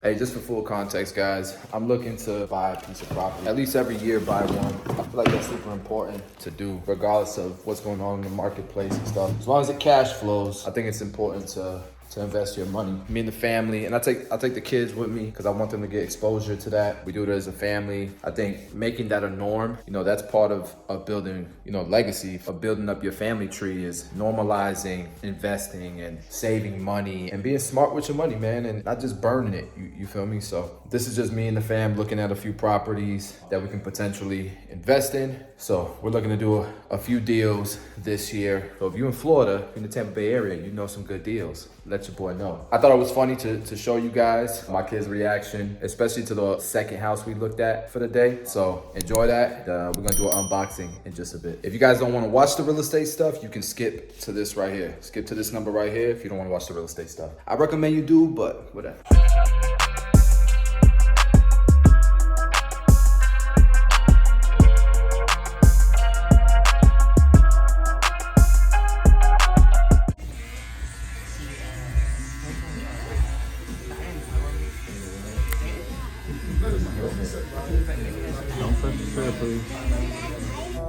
Hey, just for full context, guys, I'm looking to buy a piece of property. At least every year, buy one. I feel like that's super important to do, regardless of what's going on in the marketplace and stuff. As long as it cash flows, I think it's important to invest your money. Me and the family, and I'll take the kids with me because I want them to get exposure to that. We do it as a family. I think making that a norm, that's part of building, legacy, of building up your family tree, is normalizing investing and saving money and being smart with your money, man, and not just burning it. You feel me? So this is just me and the fam looking at a few properties that we can potentially invest in. So we're looking to do a few deals this year. So if you're in Florida, in the Tampa Bay area, you know some good deals, let your boy know. I thought it was funny to show you guys my kids' reaction, especially to the second house we looked at for the day. So enjoy that. We're gonna do an unboxing in just a bit. If you guys don't wanna watch the real estate stuff, you can skip to this right here. Skip to this number right here if you don't wanna watch the real estate stuff. I recommend you do, but whatever.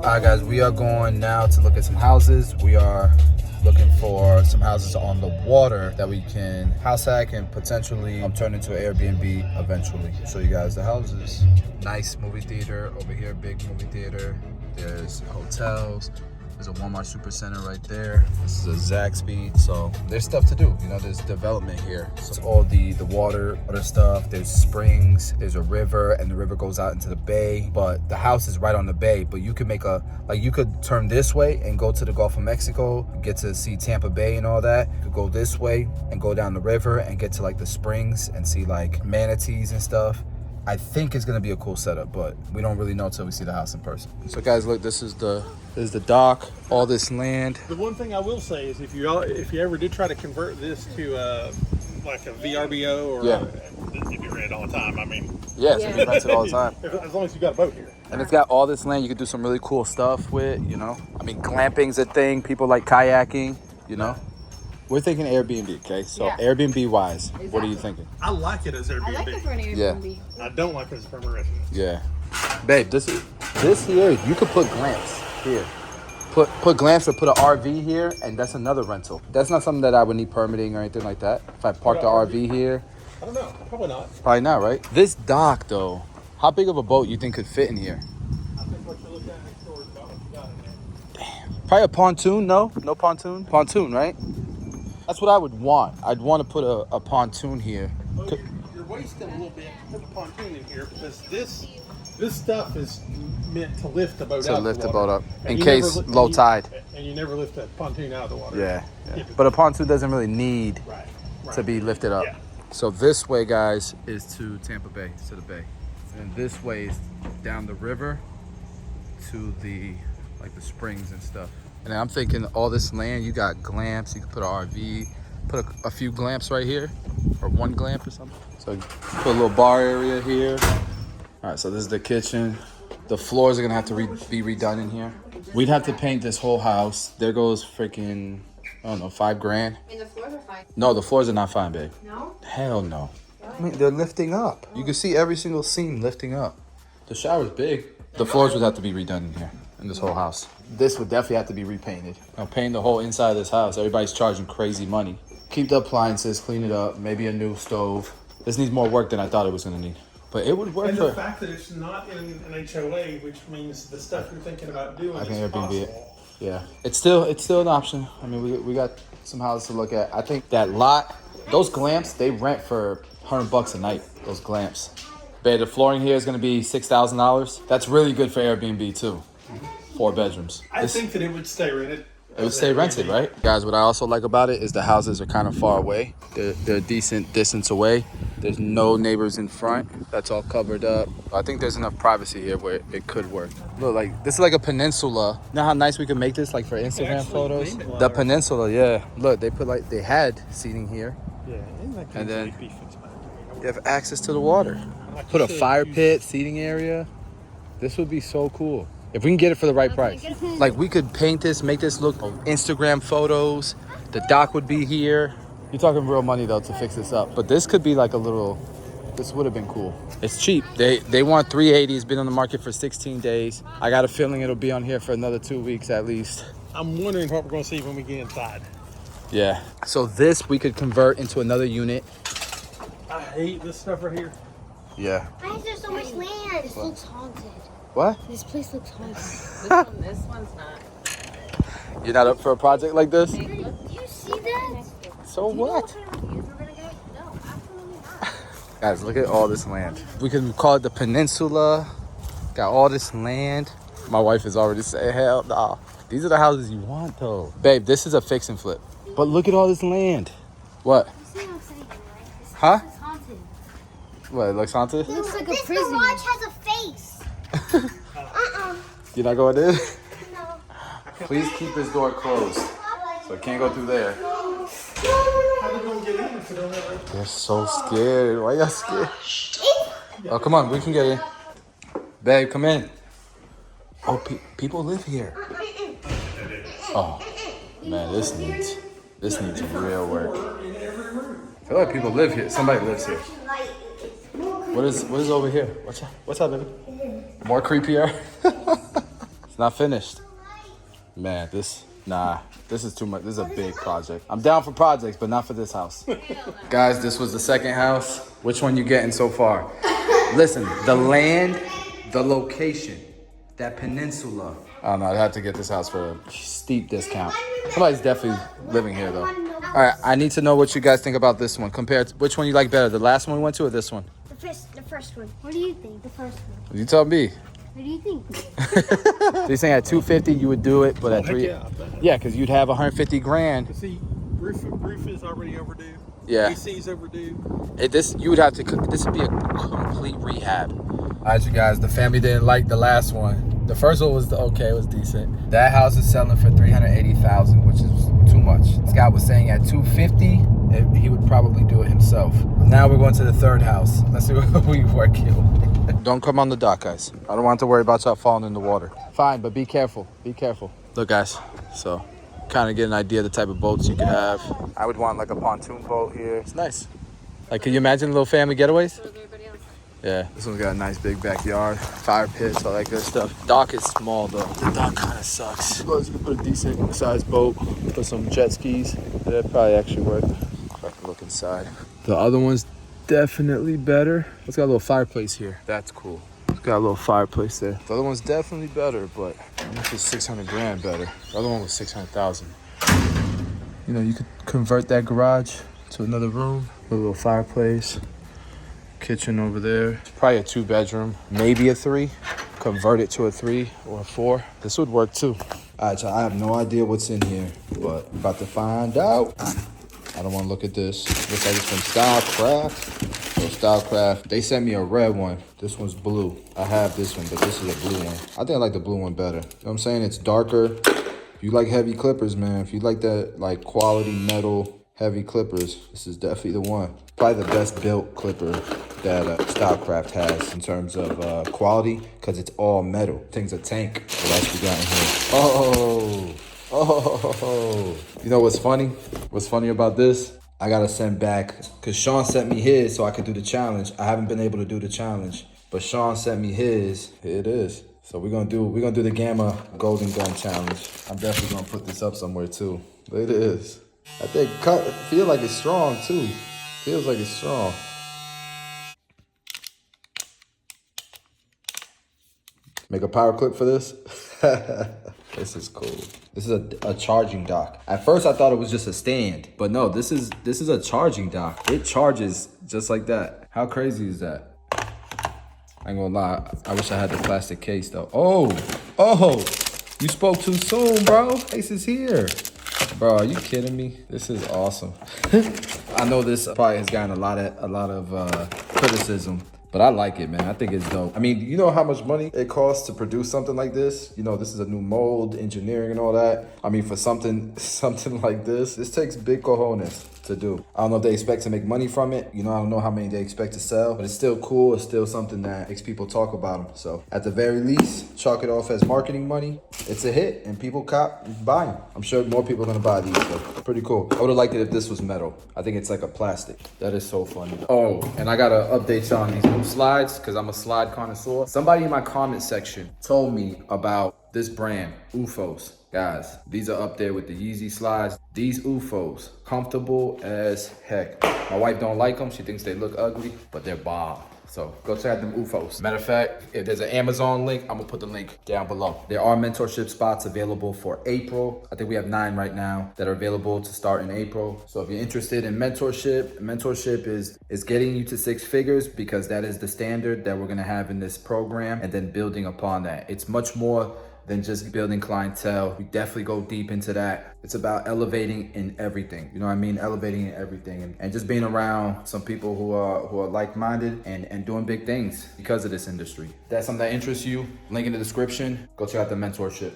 All right, guys, we are going now to look at some houses. We are looking for some houses on the water that we can house hack and potentially turn into an Airbnb eventually. Show you guys the houses. Nice movie theater over here, big movie theater. There's hotels. There's a Walmart Supercenter right there. This is a Zaxby. So there's stuff to do. There's development here. So it's all the water stuff. There's springs, there's a river, and the river goes out into the bay. But the house is right on the bay. But you could you could turn this way and go to the Gulf of Mexico, get to see Tampa Bay and all that. You could go this way and go down the river and get to the springs and see manatees and stuff. I think it's gonna be a cool setup, but we don't really know until we see the house in person. So guys, look, this is the dock, all this land. The one thing I will say is if you ever did try to convert this to a VRBO or it'd be rented all the time. I mean, yes, it's rented all the time. As long as you got a boat here. And it's got all this land you could do some really cool stuff with, I mean, glamping's a thing. People like kayaking, We're thinking Airbnb, okay? So Airbnb wise, what are you thinking? I like it as Airbnb. I like it for an Airbnb. Yeah. I don't like it as a permanent residence. Yeah. Babe, this here, you could put glamps here. Put glamps or put an RV here, and that's another rental. That's not something that I would need permitting or anything like that. If I parked the RV here. I don't know. Probably not. Probably not, right? This dock, though, how big of a boat you think could fit in here? I think what you're looking at next door is about what you got in there. Damn. Probably a pontoon, no? No pontoon? Pontoon, right? That's what I would want. I'd want to put a pontoon here. Well, you're wasting a little bit to put the pontoon in here because this stuff is meant to lift the boat out. To lift the boat up in you case low tide. And you never lift a pontoon out of the water. Yeah. But a pontoon doesn't really need Right. to be lifted up. Yeah. So this way, guys, is to Tampa Bay, to the bay. And this way is down the river to the springs and stuff. And I'm thinking all this land, you got glamps, you can put an RV, put a few glamps right here, or one glamp or something. So put a little bar area here. All right, so this is the kitchen. The floors are gonna have to be redone in here. We'd have to paint this whole house. There goes freaking, I don't know, $5,000. And the floors are fine. No, the floors are not fine, babe. No? Hell no. I mean, they're lifting up. You can see every single seam lifting up. The shower's big. The floors would have to be redone in here, in this whole house. This would definitely have to be repainted. Paint the whole inside of this house. Everybody's charging crazy money. Keep the appliances, clean it up, maybe a new stove. This needs more work than I thought it was gonna need. But it would work And for... the fact that it's not in an HOA, which means the stuff you're thinking about doing I can is Airbnb possible. it. Yeah. It's still an option. I mean, we got some houses to look at. I think that lot, those glamps, they rent for $100 a night, those glamps. Babe, the flooring here is gonna be $6,000. That's really good for Airbnb too. 4 bedrooms. I think that it would stay rented. It would stay rented, right? Guys, what I also like about it is the houses are kind of far away. They're a decent distance away. There's no neighbors in front. That's all covered up. I think there's enough privacy here where it could work. Look, this is like a peninsula. You know how nice we could make this for Instagram photos? The peninsula, yeah. Look, they had seating here. Yeah, and then you have access to the water. Put a fire pit, seating area. This would be so cool. If we can get it for the right price. We could paint this, make this look Instagram photos. The dock would be here. You're talking real money though to fix this up. But this could be like a little This would have been cool. It's cheap. They want 380. It's been on the market for 16 days. I got a feeling it'll be on here for another 2 weeks at least. I'm wondering what we're going to see when we get inside. Yeah. So this we could convert into another unit. I hate this stuff right here. Yeah. Why is there so much land? This looks haunted. What? This place looks haunted. This one's not. You're not up for a project like this? Do you see that? So what? No, absolutely not. Guys, look at all this land. We can call it the peninsula. Got all this land. My wife is already saying, hell no. These are the houses you want though. Babe, this is a fix and flip. But look at all this land. What? You see what I'm saying, right? This Huh? place is haunted. What, it looks haunted? It looks like a This prison. garage has a face. You're not going in? No. Please keep this door closed. So it can't go through there. How we going to get in if we don't have it? They're so scared. Why y'all scared? Oh, come on. We can get in. Babe, come in. Oh, people live here. Oh, man, this needs real work. I feel like people live here. Somebody lives here. What is over here? What's up, baby? More creepier? It's not finished. Man, this is too much. This is a big project. I'm down for projects, but not for this house. Guys, this was the second house. Which one you getting so far? Listen, the land, the location, that peninsula. I don't know, I'd have to get this house for a steep discount. Somebody's definitely living here though. All right, I need to know what you guys think about this one compared to which one you like better, the last one we went to or this one? The first one. What do you think? The first one. You tell me. What do you think? So you're saying at 250 you would do it, but at Heck three, yeah, I bet. yeah, because you'd have 150 grand. But see, roof is already overdue. Yeah. AC's overdue. This would be a complete rehab. All right, you guys, the family didn't like the last one. The first one was okay, it was decent. That house is selling for $380,000, which is too much. Scott was saying at 250, he would probably do it himself. Now we're going to the third house. Let's see what we work here. Don't come on the dock, guys. I don't want to worry about y'all falling in the water. Fine, but be careful. Be careful. Look, guys, so kind of get an idea of the type of boats you could have. I would want like a pontoon boat here. It's nice. Like, can you imagine little family getaways? Yeah, this one's got a nice big backyard, fire pits, all that good stuff. Dock is small though. The dock kind of sucks. Well, you can put a decent sized boat, put some jet skis. That'd probably actually work. If I can look inside. The other one's definitely better. It's got a little fireplace here. That's cool. It's got a little fireplace there. The other one's definitely better, but this is 600 grand better. The other one was 600,000. You know, you could convert that garage to another room, a little fireplace. Kitchen over there. It's probably a 2-bedroom, maybe a 3. Convert it to a 3 or a 4. This would work too. All right, so I have no idea what's in here, but I'm about to find out. I don't want to look at this. Looks like it's from Stylecraft. So Stylecraft, they sent me a red one. This one's blue. I have this one, but this is a blue one. I think I like the blue one better. You know what I'm saying? It's darker. If you like heavy clippers, man, if you like that like quality metal heavy clippers, this is definitely the one. Probably the best built clipper that Stylecraft has in terms of quality, because it's all metal. Thing's a tank. What else we got in here? Oh. You know what's funny? What's funny about this? I gotta send back, because Sean sent me his so I could do the challenge. I haven't been able to do the challenge, but Sean sent me his. Here it is. So we're gonna do the Gamma Golden Gun challenge. I'm definitely gonna put this up somewhere too. There it is. I think feel like it's strong too. Feels like it's strong. Make a power clip for this. This is cool. This is a charging dock. At first I thought it was just a stand, but no, this is a charging dock. It charges just like that. How crazy is that? I ain't gonna lie, I wish I had the plastic case though. Oh, you spoke too soon, bro. Ace is here. Bro, are you kidding me? This is awesome. I know this probably has gotten a lot of criticism, But I like it, man. I think it's dope. I mean, you know how much money it costs to produce something like this? You know, this is a new mold, engineering and all that. I mean, for something like this takes big cojones to do. I don't know if they expect to make money from it. You know, I don't know how many they expect to sell, but it's still cool. It's still something that makes people talk about them. So at the very least, chalk it off as marketing money. It's a hit and people buy them. I'm sure more people are gonna buy these, so pretty cool. I would have liked it if this was metal. I think it's like a plastic. That is so funny. Oh, and I gotta update y'all on these new slides because I'm a slide connoisseur. Somebody in my comment section told me about this brand, UFOs. Guys, these are up there with the Yeezy slides. These UFOs, comfortable as heck. My wife don't like them. She thinks they look ugly, but they're bomb. So go check out them UFOs. Matter of fact, if there's an Amazon link, I'm gonna put the link down below. There are mentorship spots available for April. I think we have 9 right now that are available to start in April. So if you're interested in mentorship is getting you to 6 figures because that is the standard that we're gonna have in this program, and then building upon that. It's much more than just building clientele. We definitely go deep into that. It's about elevating in everything. You know what I mean? Elevating in everything and just being around some people who are like-minded and doing big things because of this industry. If that's something that interests you, link in the description. Go check out the mentorship.